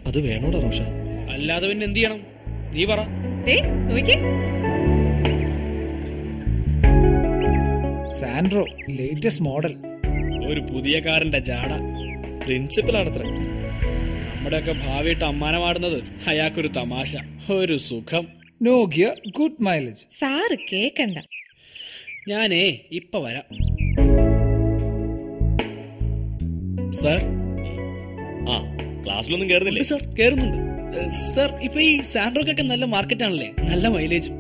അത് വേണോടാ റോഷ? അല്ലാതെ പിന്നെ എന്ത് ചെയ്യണം? നീ പറ. Santro latest model. ഒരു പുതിയ കാറിന്റെ ജാട. പ്രിൻസിപ്പൽ ആണത്ര. നമ്മുടെയൊക്കെ ഭാവിയിട്ട് അമ്മാനമാടുന്നത് അയാൾക്കൊരു തമാശ, ഒരു സുഖം. നോക്കിയ ഗുഡ് മൈലേജ്. സാറ് കേക്കണ്ട. ഞാനേ ഇപ്പൊ വരാം. സർ. ആ, ക്ലാസ്സിലൊന്നും കേറുന്നില്ലേ? സർ കേറുന്നുണ്ട്. സർ ഇപ്പൊ ഈ സാൻഡ്രോക്കൊക്കെ നല്ല മാർക്കറ്റ് ആണല്ലേ, നല്ല മൈലേജും.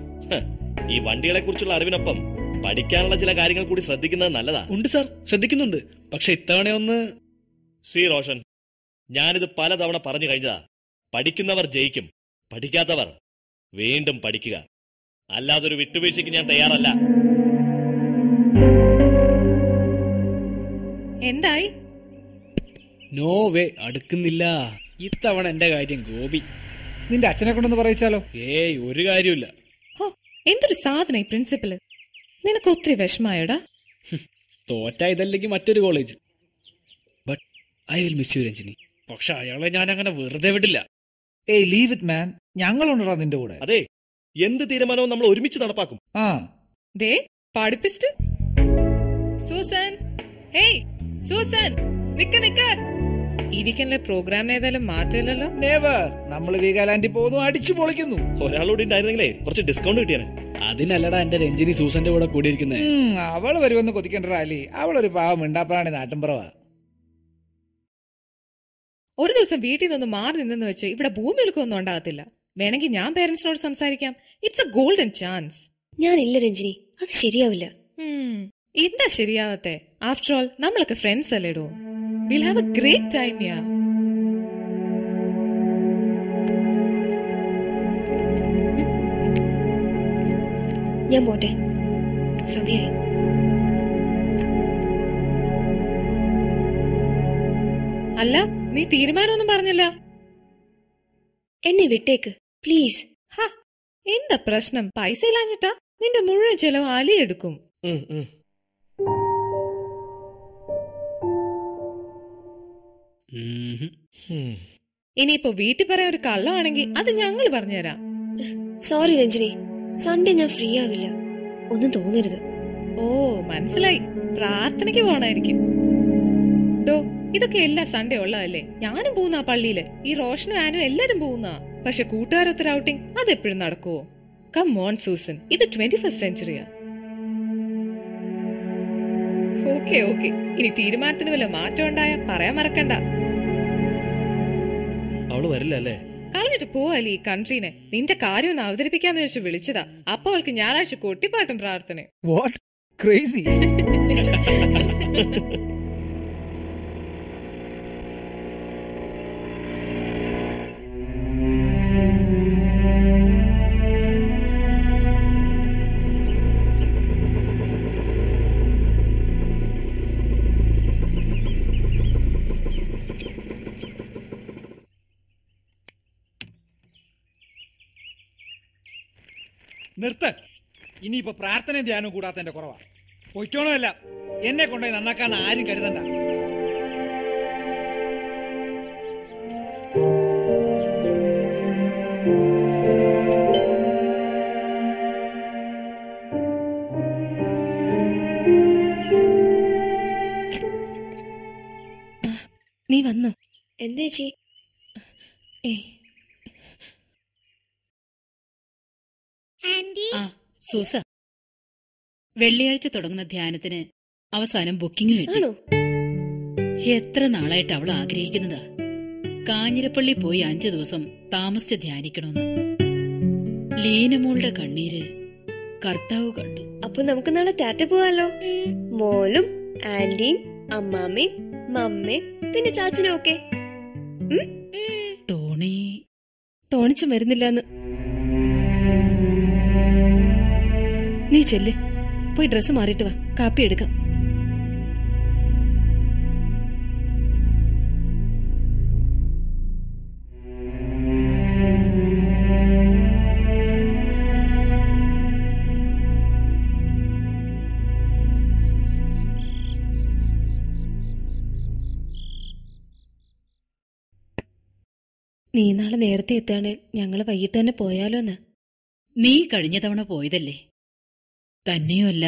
ഈ വണ്ടികളെ കുറിച്ചുള്ള അറിവിനൊപ്പം പഠിക്കാനുള്ള ചില കാര്യങ്ങൾ കൂടി ശ്രദ്ധിക്കുന്നത് നല്ലതാ. ഉണ്ട് സർ, ശ്രദ്ധിക്കുന്നുണ്ട്. പക്ഷെ ഇത്തവണ ഒന്ന് സി റോഷൻ, ഞാനിത് പലതവണ പറഞ്ഞു കഴിഞ്ഞതാ. പഠിക്കുന്നവർ ജയിക്കും, പഠിക്കാത്തവർ വീണ്ടും പഠിക്കുക. അല്ലാതൊരു വിട്ടുവീഴ്ചയ്ക്ക് ഞാൻ തയ്യാറല്ല. എന്തായി? നോ വേ, അടുക്കുന്നില്ല. ഇത്തവണ എന്റെ കാര്യം ഗോപി. നിന്റെ അച്ഛനെ കൊണ്ടൊന്ന് പറയിച്ചാലോ? ഏയ്, ഒരു കാര്യമില്ല. എന്തൊരു സാധന ഈ പ്രിൻസിപ്പല്. നിനക്ക് ഒത്തിരി വിഷമായോടാ? തോറ്റ ഇതല്ലെങ്കിൽ മറ്റൊരു college. But I will miss you Ranjini. പക്ഷെ അയാളെ ഞാൻ അങ്ങനെ വെറുതെ വിടില്ല. ഏയ് ലീവ് ഇറ്റ് മാൻ, ഞങ്ങളുണ്ടാ നിന്റെ കൂടെ. അതെ, എന്ത് തീരുമാനവും നമ്മൾ ഒരുമിച്ച് നടപ്പാക്കും. ആ ദേ പഠിപ്പിസ്റ്റ്. സൂസൻ, ഹേയ് സൂസൻ, നിക്ക് നിക്ക്. ഈ വീക്കെൻഡിലെ പ്രോഗ്രാമിന് ഏതായാലും മാറ്റമില്ലല്ലോ. നെവർ. നമ്മൾ വീഗാലാൻഡിൽ പോകുന്നു, അടിച്ചു പൊളിക്കുന്നു. ഒരാളോട് ഉണ്ടായിരുന്നെങ്കിലേ കുറച്ച് ഡിസ്കൗണ്ട് കിട്ടിയാണ്. അതിനല്ലടാ എന്റെ രഞ്ജിനി സൂസന്റെ കൂടെ കൂടിയിരിക്കുന്നത്. അവള് വരുമെന്ന് കൊതിക്കേണ്ട റാലി. അവളൊരു പാവം മിണ്ടാപ്പാണി നാട്ടിൻപുറവാ. ഒരു ദിവസം വീട്ടിൽ നിന്ന് മാറി നിന്നെന്ന് വെച്ച് ഇവിടെ ഭൂമിയിലൊന്നും ഉണ്ടാകത്തില്ല. വേണമെങ്കിൽ ഞാൻ പേരൻസിനോട് സംസാരിക്കാം. It's a golden chance. ഞാനില്ല രഞ്ജിനി, അത് ശരിയാവില്ല. എന്താ ശരിയാവത്തെ? ആഫ്റ്റർ ഓൾ നമ്മളൊക്കെ ഫ്രണ്ട്സ് അല്ലേടോ. Will have a great time yeah. ഞാൻ പോട്ടെ, സമയായി. അല്ല, നീ തീരുമാനമൊന്നും പറഞ്ഞില്ല. എന്നെ വിട്ടേക്ക് പ്ലീസ്. എന്താ പ്രശ്നം? പൈസ ഇല്ലാഞ്ഞിട്ടാ? നിന്റെ മുഴുവൻ ചെലവ് അലിയെടുക്കും. ഇനിയിപ്പോ വീട്ടിൽ പറയാൻ ഒരു കള്ളമാണെങ്കിൽ അത് ഞങ്ങൾ പറഞ്ഞുതരാം. സോറി രഞ്ജിനി, സൺഡേ ഞാൻ ഫ്രീ ആവില്ല. ഒന്നും തോന്നരുത്. ഓ മനസ്സിലായി, പ്രാർത്ഥനയ്ക്ക് പോണായിരിക്കും. ഡോ, ഇതൊക്കെ എല്ലാ സൺഡേ ഉള്ളതല്ലേ? ഞാനും പോകുന്ന ആ പള്ളിയില്. ഈ റോഷനും ആനും എല്ലാരും പോകുന്ന. പക്ഷെ കൂട്ടുകാരൊത്തൊരു ഔട്ടിങ് അതെപ്പോഴും നടക്കുവോ? കം ഓൺ സൂസൻ, ഇത് 21st സെഞ്ച്വറിയാ. ഓക്കെ ഓക്കെ, ഇനി തീരുമാനത്തിന് വല്ല മാറ്റം ഉണ്ടായ പറയാൻ മറക്കണ്ട. അവള് വരില്ല അല്ലേ? കളഞ്ഞിട്ട് പോവല്ലേ ഈ കൺട്രീനെ. നിന്റെ കാര്യം ഒന്ന് അവതരിപ്പിക്കാന്ന് വെച്ച് വിളിച്ചതാ. അപ്പൊ അവൾക്ക് ഞായറാഴ്ച കൊട്ടിപ്പാട്ടും പ്രാർത്ഥന. What crazy. നിർത്ത്. ഇനിയിപ്പോ പ്രാർത്ഥനയും ധ്യാനവും കൂടാത്തതിന്റെ കുറവാ. പൊയ്ക്കോണമല്ല, എന്നെ കൊണ്ടുപോയി നന്നാക്കാൻ ആരും കരുതണ്ട. നീ വന്നോ? എന്തേ ചീ? സൂസ, വെള്ളിയാഴ്ച തുടങ്ങുന്ന ധ്യാനത്തിന് അവസാനം ബുക്കിംഗ് കിട്ടി. എത്ര നാളായിട്ട് അവൾ ആഗ്രഹിക്കുന്നതാ. കാഞ്ഞിരപ്പള്ളി പോയി 5 ദിവസം താമസിച്ച് ധ്യാനിക്കണമെന്ന്. ലീനമോളുടെ കണ്ണീര് കർത്താവ് കണ്ടു. അപ്പൊ നമുക്ക് നാളെ ടാറ്റ പോവാലോ. മോളും ആന്റിയും അമ്മാമ്മയും മമ്മേ പിന്നെ ചാച്ചനും ഒക്കെ. ടോണി ടോണിച്ചും വരുന്നില്ലെന്ന്. നീ ചെല്ല്, പോയി ഡ്രസ്സ് മാറിയിട്ട് വാ, കാപ്പി എടുക്കാം. നീ നാളെ നേരത്തെ എത്തുകയാണെങ്കിൽ ഞങ്ങള് വൈകിട്ട് തന്നെ പോയാലോ എന്ന്. നീ കഴിഞ്ഞ തവണ പോയതല്ലേ? തന്നെയുമല്ല,